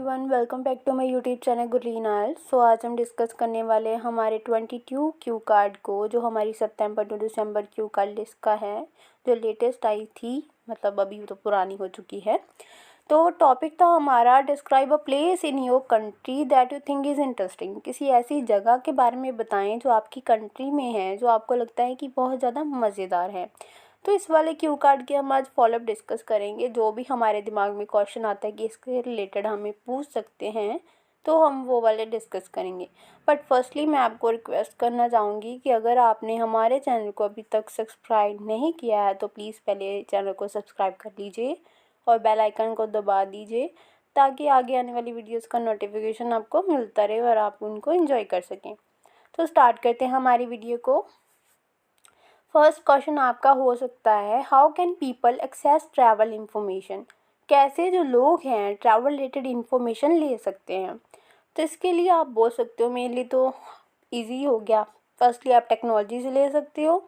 Everyone, welcome back to my YouTube channel Gurleen Ayal. So आज हम discuss करने वाले हैं हमारे 22 क्यू कार्ड को, जो हमारी सितंबर टू दिसंबर क्यू कार्ड लिस्ट का है, जो लेटेस्ट आई थी, मतलब अभी तो पुरानी हो चुकी है। तो टॉपिक था हमारा describe a place in your country that you think is interesting. किसी ऐसी जगह के बारे में बताएं जो आपकी कंट्री में है, जो आपको लगता है कि बहुत ज़्यादा मज़ेदार है। तो इस वाले क्यू कार्ड की हम आज फॉलोअप डिस्कस करेंगे। जो भी हमारे दिमाग में क्वेश्चन आता है कि इसके रिलेटेड हमें पूछ सकते हैं, तो हम वो वाले डिस्कस करेंगे। बट फर्स्टली मैं आपको रिक्वेस्ट करना चाहूँगी कि अगर आपने हमारे चैनल को अभी तक सब्सक्राइब नहीं किया है तो प्लीज़ पहले चैनल को सब्सक्राइब कर लीजिए और बेल आइकन को दबा दीजिए, ताकि आगे आने वाली वीडियोस का नोटिफिकेशन आपको मिलता रहे और आप उनको एंजॉय कर सकें। तो स्टार्ट करते हैं हमारी वीडियो को। फर्स्ट क्वेश्चन आपका हो सकता है, how can people access travel information. कैसे जो लोग हैं ट्रैवल रिलेटेड इंफॉर्मेशन ले सकते हैं। तो इसके लिए आप बोल सकते हो, मेनली तो इजी हो गया। फर्स्टली आप टेक्नोलॉजी से ले सकते हो,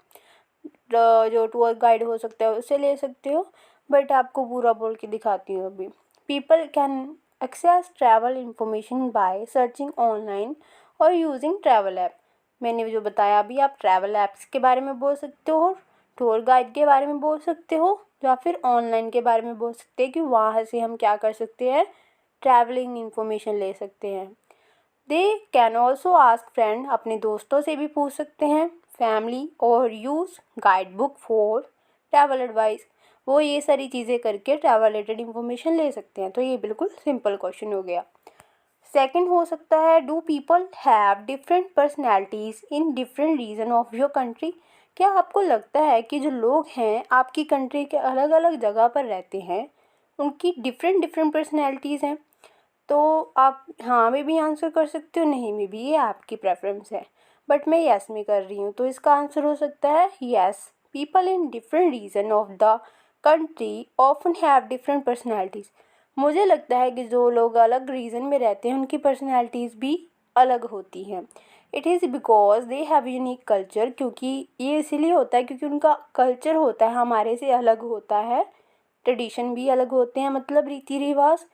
जो टूर गाइड हो सकता है उससे ले सकते हो। बट आपको पूरा बोल के दिखाती हूँ अभी। People can access travel information by searching online और यूजिंग ट्रैवल ऐप। मैंने जो बताया अभी, आप ट्रैवल ऐप्स के बारे में बोल सकते हो, टूर गाइड के बारे में बोल सकते हो, या फिर ऑनलाइन के बारे में बोल सकते हैं कि वहाँ से हम क्या कर सकते हैं, ट्रैवलिंग इंफॉर्मेशन ले सकते हैं। They can also ask friend, अपने दोस्तों से भी पूछ सकते हैं, फैमिली, और use guide book for travel advice. वो ये सारी चीज़ें करके ट्रैवल रिलेटेड इंफॉर्मेशन ले सकते हैं। तो ये बिल्कुल सिंपल क्वेश्चन हो गया। सेकंड हो सकता है, do people have different personalities in different region of your country. क्या आपको लगता है कि जो लोग हैं आपकी कंट्री के अलग अलग जगह पर रहते हैं, उनकी डिफरेंट डिफरेंट पर्सनैलिटीज़ हैं। तो आप हाँ में भी आंसर कर सकते हो, नहीं में भी, ये आपकी प्रेफरेंस है। बट मैं यस में कर रही हूँ, तो इसका आंसर हो सकता है yes. People in different region of the country often have different personalities. मुझे लगता है कि जो लोग अलग रीजन में रहते हैं उनकी पर्सनैलिटीज़ भी अलग होती हैं। It is because they have unique culture. क्योंकि ये इसीलिए होता है क्योंकि उनका कल्चर होता है हमारे से अलग होता है, ट्रेडिशन भी अलग होते हैं, मतलब रीति रिवाज,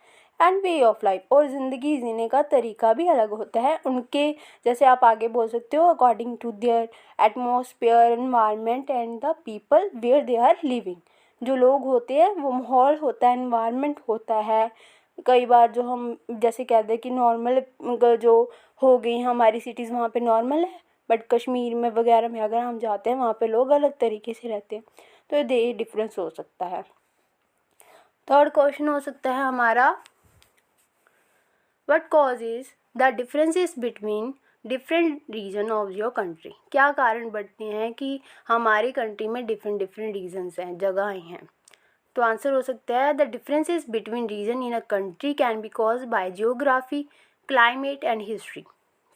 एंड वे ऑफ लाइफ, और ज़िंदगी जीने का तरीका भी अलग होता है उनके। जैसे आप आगे बोल सकते हो, according to their atmosphere, environment and the people where they are living. जो लोग होते हैं वो माहौल होता है, एनवायरनमेंट होता है। कई बार जो हम जैसे कहते हैं कि नॉर्मल जो हो गई हमारी सिटीज़, वहाँ पे नॉर्मल है, बट कश्मीर में वगैरह में अगर हम जाते हैं वहाँ पे लोग अलग तरीके से रहते हैं। तो ये डिफरेंस हो सकता है। थर्ड क्वेश्चन हो सकता है हमारा, what causes the differences between different region of your country. क्या कारण बढ़ते हैं कि हमारी कंट्री में डिफरेंट डिफरेंट रीजन्स हैं, जगहें हैं। तो आंसर हो सकता है, the differences between region in a country can be cause by geography, climate and history.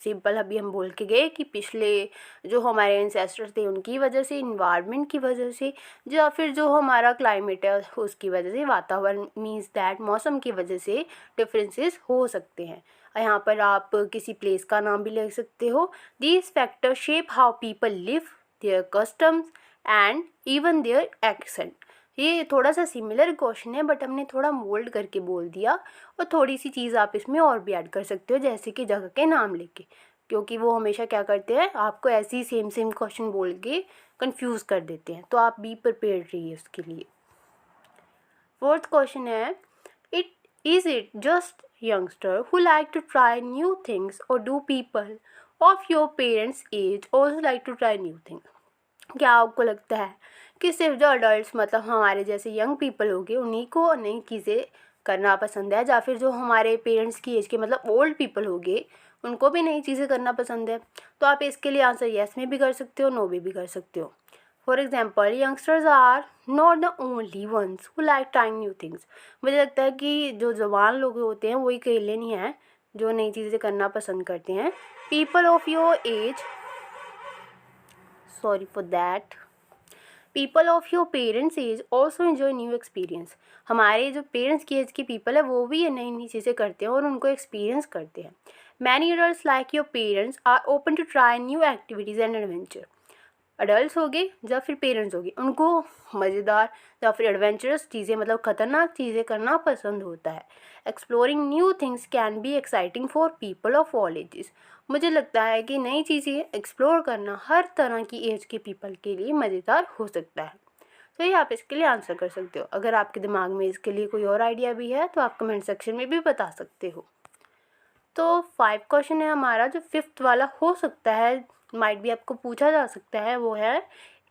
Simple अभी हम बोल के गए कि पिछले जो हमारे एंसेस्टर्स थे उनकी वजह से, इन्वायरमेंट की वजह से, या फिर जो हमारा क्लाइमेट है उसकी वजह से, वातावरण मीन्स दैट मौसम की वजह से डिफरेंसेस हो सकते हैं। यहाँ पर आप किसी प्लेस का नाम भी ले सकते हो। These factor shape how people live, their customs and even their accent. ये थोड़ा सा सिमिलर क्वेश्चन है, बट हमने थोड़ा मोल्ड करके बोल दिया, और थोड़ी सी चीज़ आप इसमें और भी ऐड कर सकते हो, जैसे कि जगह के नाम लेके, क्योंकि वो हमेशा क्या करते हैं, आपको ऐसे ही सेम सेम क्वेश्चन बोल के कंफ्यूज कर देते हैं। तो आप बी प्रिपेयर्ड रहिए उसके लिए। फोर्थ क्वेश्चन है, it just youngster who like to try new things, और do people of your parents age also like to try new things. क्या आपको लगता है कि सिर्फ जो अडल्ट, मतलब हमारे जैसे यंग पीपल हो गए, उन्हीं को नई चीज़ें करना पसंद है, या फिर जो हमारे पेरेंट्स की एज के मतलब ओल्ड पीपल हो गए उनको भी नई चीज़ें करना पसंद है। तो आप इसके लिए आंसर येस में भी कर सकते हो, नो में भी कर सकते हो। For example, youngsters are not the only ones who like trying new things. मुझे लगता है कि जो जवान लोग होते हैं वही अकेले नहीं हैं जो नई चीज़ें करना पसंद करते हैं। People of your age, sorry for that, people of your parents age also enjoy new experience. हमारे जो पेरेंट्स की एज के पीपल है वो भी ये नई नई चीज़ें करते हैं और उनको एक्सपीरियंस करते हैं। Many adults like your parents are open to try new activities and adventure. Adult हो गए या फिर पेरेंट्स हो गए, उनको मज़ेदार या फिर एडवेंचरस चीज़ें मतलब ख़तरनाक चीज़ें करना पसंद होता है। Exploring new things can be exciting for people of all ages. मुझे लगता है कि नई चीज़ें एक्सप्लोर करना हर तरह की एज के पीपल के लिए मज़ेदार हो सकता है। तो ये आप इसके लिए आंसर कर सकते हो। अगर आपके दिमाग में इसके लिए कोई और आइडिया भी है तो आप कमेंट सेक्शन में भी बता सकते हो। तो 5 क्वेश्चन है हमारा। जो 5th वाला हो सकता है, माइट भी आपको पूछा जा सकता है, वो है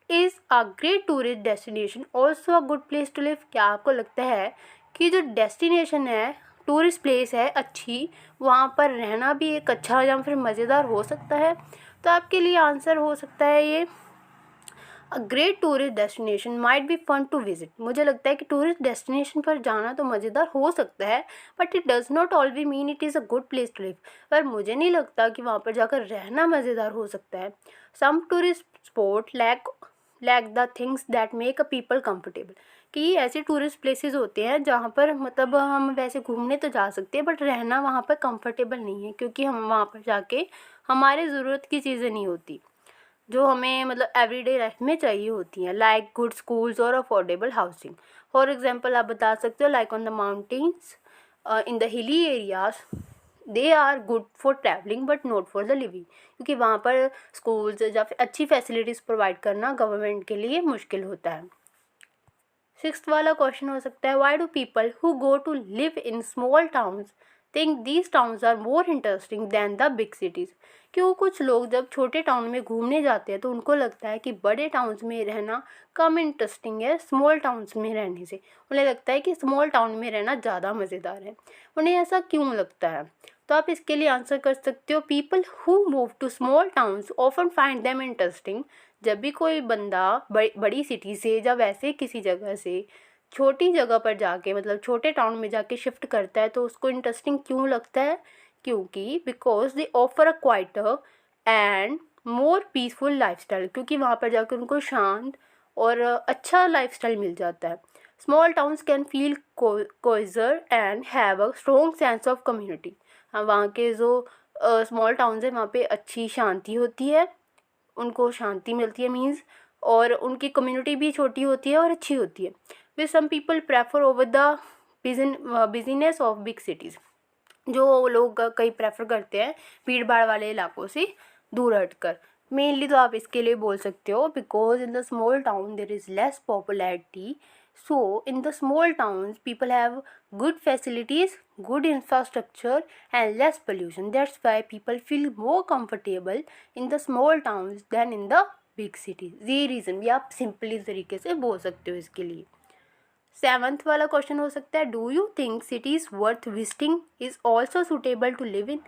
is a great tourist destination also a good place to live. क्या आपको लगता है कि जो डेस्टिनेशन है, टूरिस्ट प्लेस है अच्छी, वहाँ पर रहना भी एक अच्छा या फिर मज़ेदार हो सकता है? तो आपके लिए आंसर हो सकता है ये a great tourist destination might be fun to visit. मुझे लगता है कि टूरिस्ट डेस्टिनेशन पर जाना तो मज़ेदार हो सकता है, but it does not always mean it is a good place to live. पर मुझे नहीं लगता कि वहाँ पर जाकर रहना मज़ेदार हो सकता है। Some tourist spot lack the things that make a people comfortable. कि ऐसे टूरिस्ट प्लेसेस होते हैं जहाँ पर मतलब हम वैसे घूमने तो जा सकते हैं, बट रहना वहाँ पर कंफर्टेबल नहीं है, क्योंकि हम वहाँ पर जाके हमारे ज़रूरत की चीज़ें नहीं होती जो हमें मतलब एवरीडे लाइफ में चाहिए होती हैं, लाइक गुड स्कूल्स और अफोर्डेबल हाउसिंग। फॉर एग्जांपल आप बता सकते हो like on the mountains, in the hilly areas they are good for travelling but not for the living, क्योंकि वहाँ पर स्कूल्स या फिर अच्छी फैसिलिटीज़ प्रोवाइड करना गवर्नमेंट के लिए मुश्किल होता है। 6th वाला क्वेश्चन हो सकता है why do people who go to live in small towns think these towns are more interesting than the big cities. क्यों कुछ लोग जब छोटे टाउन में घूमने जाते हैं तो उनको लगता है कि बड़े टाउन्स में रहना कम इंटरेस्टिंग है स्मॉल टाउन्स में रहने से। उन्हें लगता है कि स्मॉल टाउन में रहना ज़्यादा मज़ेदार है। उन्हें ऐसा क्यों लगता है? तो आप इसके लिए आंसर कर सकते हो people who move to small towns often find them interesting. जब भी कोई बंदा बड़ी सिटी से या वैसे किसी जगह से छोटी जगह पर जाके मतलब छोटे टाउन में जाके शिफ्ट करता है तो उसको इंटरेस्टिंग क्यों लगता है? क्योंकि because they offer a quieter and more peaceful lifestyle, क्योंकि वहाँ पर जाकर उनको शांत और अच्छा लाइफस्टाइल मिल जाता है। Small towns can feel cozier and have a strong sense of community. हाँ, वहाँ के जो स्मॉल टाउन्स है वहाँ पे अच्छी शांति होती है, उनको शांति मिलती है मीन्स, और उनकी कम्युनिटी भी छोटी होती है और अच्छी होती है। वे some people prefer over the business of big cities. जो लोग कई प्रेफर करते हैं भीड़ भाड़ वाले इलाकों से दूर हटकर। मेनली तो आप इसके लिए बोल सकते हो because in the small town there is less popularity, so in the small towns people have good facilities, good infrastructure and less pollution. That's why people feel more comfortable in the small towns than in the big cities. ये reason भी आप simply तरीके से बोल सकते हो इसके लिए। 7th वाला क्वेश्चन हो सकता है do you think cities worth visiting is also suitable to live in.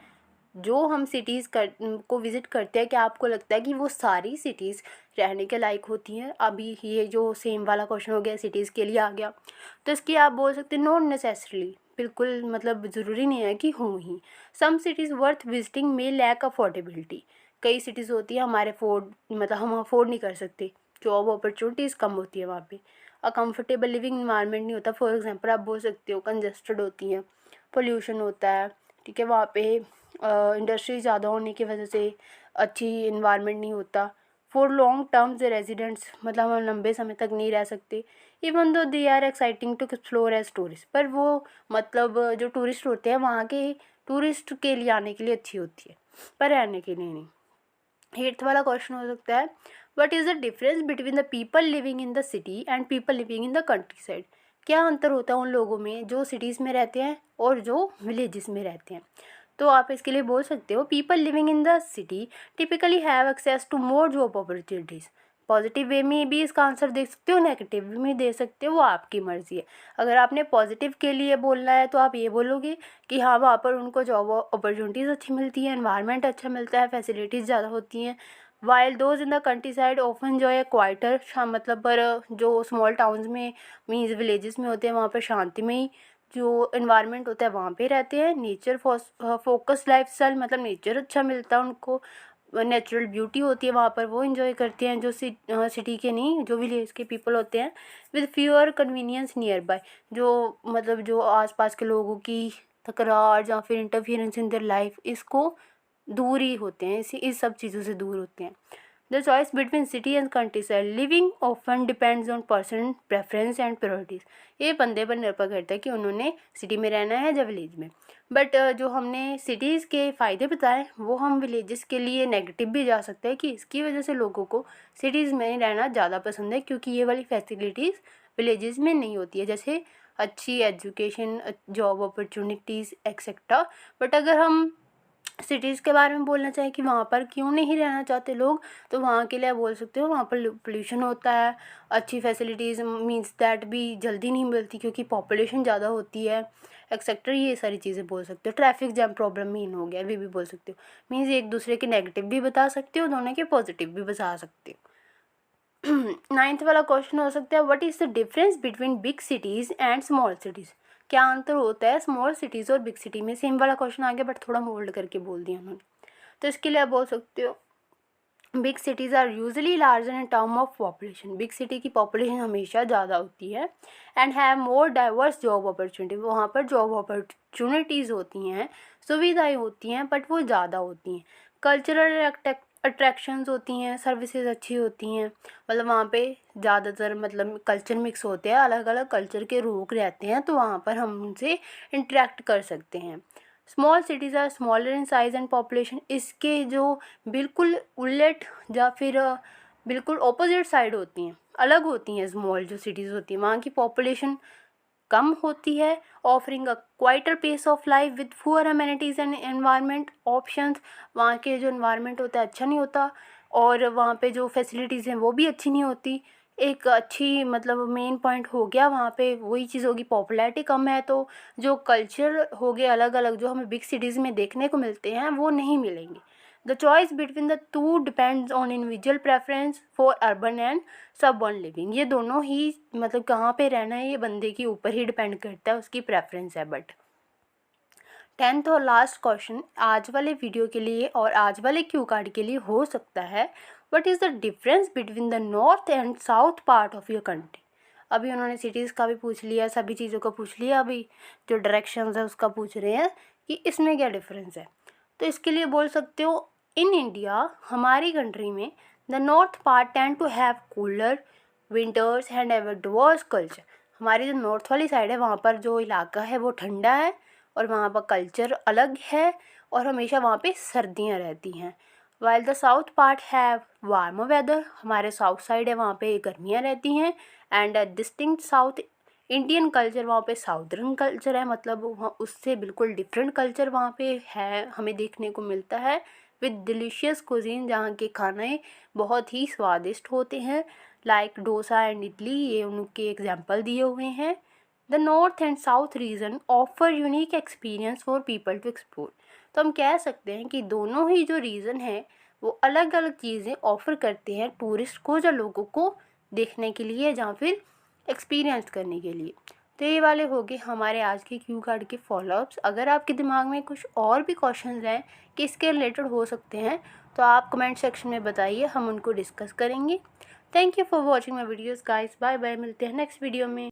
जो हम सिटीज़ को विज़िट करते हैं, क्या आपको लगता है कि वो सारी सिटीज़ रहने के लायक होती हैं? अभी ये जो सेम वाला क्वेश्चन हो गया सिटीज़ के लिए आ गया, तो इसकी आप बोल सकते हैं नॉट नेसेसरली, बिल्कुल मतलब ज़रूरी नहीं है कि हों ही। सम सिटीज़ वर्थ विजिटिंग में लैक अफोर्डेबिलिटी। कई सिटीज़ होती है हमारे हम अफोर्ड नहीं कर सकते, जॉब अपॉर्चुनिटीज़ कम होती है वहाँ पे, अ कंफर्टेबल लिविंग इन्वायरमेंट नहीं होता। फॉर एग्जांपल आप बोल सकते हो कंजस्टेड होती हैं, पोल्यूशन होता है, ठीक है, वहाँ पे इंडस्ट्री ज़्यादा होने की वजह से अच्छी इन्वायरमेंट नहीं होता। फॉर लॉन्ग टर्म्स रेजिडेंट्स मतलब हम लंबे समय तक नहीं रह सकते। Even though they are exciting to explore as tourist, पर वो मतलब जो टूरिस्ट होते हैं वहाँ के टूरिस्ट के लिए आने के लिए अच्छी होती है, पर रहने के लिए नहीं। 8th वाला क्वेश्चन हो सकता है what is the difference between the people living in the city and people living in the country side. क्या अंतर होता है उन लोगों में जो सिटीज़ में रहते हैं और जो विलेजेस में रहते हैं? तो आप इसके लिए बोल सकते हो people living in the city typically have access to more job opportunities. Positive way में भी इसका आंसर दे सकते हो, नेगेटिव वे में दे सकते हो, वो आपकी मर्ज़ी है। अगर आपने पॉजिटिव के लिए बोलना है तो आप ये बोलोगे कि हाँ वहाँ पर उनको जॉब अपॉर्चुनिटीज़ अच्छी मिलती है, एनवायरनमेंट अच्छा मिलता है, फैसिलिटीज़ ज़्यादा होती हैं। While those in the country side often जो है क्वाइटर मतलब पर जो स्मॉल टाउन्स में मीन्स विलेजेस में होते हैं वहाँ पर शांति में ही जो इन्वायरमेंट होता है वहाँ पे रहते हैं। नेचर फोकस लाइफस्टाइल मतलब नेचर अच्छा मिलता है उनको, नेचुरल ब्यूटी होती है वहाँ पर, वो इन्जॉय करते हैं जो सिटी के नहीं, जो विलेज के पीपल होते हैं। With fewer convenience near by, जो मतलब जो आसपास के लोगों की तकरार या फिर इंटरफियरेंस इन देयर लाइफ, इसको दूर ही होते हैं, इस सब चीज़ों से दूर होते हैं। The choice between city and country side living often depends on person preference and priorities. ये बंदे पर निर्भर करता है कि उन्होंने सिटी में रहना है या विलेज में। बट जो हमने सिटीज़ के फ़ायदे बताए वो हम विलेजेस के लिए नेगेटिव भी जा सकते हैं कि इसकी वजह से लोगों को सिटीज़ में रहना ज़्यादा पसंद है, क्योंकि ये वाली फैसिलिटीज़ विलेजेस में नहीं होती है, जैसे अच्छी education, job opportunities etcetera. But अगर हम सिटीज़ के बारे में बोलना चाहें कि वहाँ पर क्यों नहीं रहना चाहते लोग, तो वहाँ के लिए आप बोल सकते हो वहाँ पर पोल्यूशन होता है, अच्छी फैसिलिटीज़ मींस दैट भी जल्दी नहीं मिलती क्योंकि पॉपुलेशन ज़्यादा होती है एक्सेट्रा। ये सारी चीज़ें बोल सकते हो। ट्रैफिक जैम प्रॉब्लम मेन हो गया, भी बोल सकते हो। मीन्स एक दूसरे के नेगेटिव भी बता सकते हो, दोनों के पॉजिटिव भी बता सकते हो। 9th वाला क्वेश्चन हो सकता है, what is the difference between big cities and small cities. क्या अंतर होता है स्मॉल सिटीज़ और बिग सिटी में। सेम वाला क्वेश्चन आ गया बट थोड़ा मोल्ड करके बोल दिया उन्होंने। तो इसके लिए आप बोल सकते हो, big cities are usually larger in term of population. Big city की पॉपुलेशन हमेशा ज़्यादा होती है and have more diverse job opportunity. वहाँ पर जॉब अपॉर्चुनिटीज़ होती हैं, सुविधाएं होती हैं, बट वो ज़्यादा होती हैं। कल्चरल अट्रैक्शंस होती हैं, सर्विसेज अच्छी होती हैं, मतलब वहाँ पे ज़्यादातर मतलब कल्चर मिक्स होते हैं, अलग अलग कल्चर के लोग रहते हैं, तो वहाँ पर हम उनसे इंटरेक्ट कर सकते हैं। Small cities are smaller in size and population. इसके जो बिल्कुल उलट या फिर बिल्कुल ऑपोजिट साइड होती हैं, अलग होती हैं। स्मॉल जो सिटीज़ होती हैं वहाँ की पॉपुलेशन कम होती है, offering a quieter pace of life with poor amenities and environment options. वहाँ के जो एनवायरनमेंट होता है अच्छा नहीं होता, और वहाँ पे जो फैसिलिटीज़ हैं वो भी अच्छी नहीं होती। एक अच्छी मतलब मेन पॉइंट हो गया वहाँ पे वही चीज़ होगी, पॉपुलैरिटी कम है, तो जो कल्चर हो गए अलग अलग जो हमें बिग सिटीज़ में देखने को मिलते हैं वो नहीं मिलेंगे। The choice between the two depends on individual preference for urban and suburban living. ये दोनों ही मतलब कहाँ पे रहना है ये बंदे के ऊपर ही डिपेंड करता है, उसकी प्रेफरेंस है। बट 10th और लास्ट क्वेश्चन आज वाले वीडियो के लिए और आज वाले क्यू कार्ड के लिए हो सकता है, what is the difference between the north and south part of your country. अभी उन्होंने सिटीज़ का भी पूछ लिया, सभी चीज़ों का पूछ लिया, अभी जो डायरेक्शंस है उसका पूछ रहे हैं कि इसमें क्या डिफरेंस है। तो इसके लिए बोल सकते हो, इन इंडिया हमारी कंट्री में the north part tend to have cooler winters and ever diverse culture. हमारी जो नॉर्थ वाली साइड है वहाँ पर जो इलाका है वो ठंडा है और वहाँ पर कल्चर अलग है और हमेशा वहाँ पे सर्दियाँ रहती हैं। While the south part have warm weather. हमारे साउथ साइड है वहाँ पे गर्मियाँ रहती हैं and distinct south Indian culture. वहाँ पे साउदर्न कल्चर है, मतलब वहाँ उससे बिल्कुल डिफरेंट कल्चर वहाँ पे है, हमें देखने को मिलता है विद डिलीशियस कुजीन, जहाँ के खाने बहुत ही स्वादिष्ट होते हैं, लाइक डोसा एंड इडली, ये उनके एग्जाम्पल दिए हुए हैं। The north and south region offer unique experience for people to explore. तो हम कह सकते हैं कि दोनों ही जो रीज़न है वो अलग अलग चीज़ें ऑफ़र करते हैं टूरिस्ट को या लोगों को देखने के लिए या फिर एक्सपीरियंस करने के लिए। तो ये वाले हो गए हमारे आज के क्यू कार्ड के फॉलोअप्स। अगर आपके दिमाग में कुछ और भी क्वेश्चंस हैं कि इसके रिलेटेड हो सकते हैं तो आप कमेंट सेक्शन में बताइए, हम उनको डिस्कस करेंगे। Thank you for watching my videos guys, bye bye, मिलते हैं नेक्स्ट वीडियो में।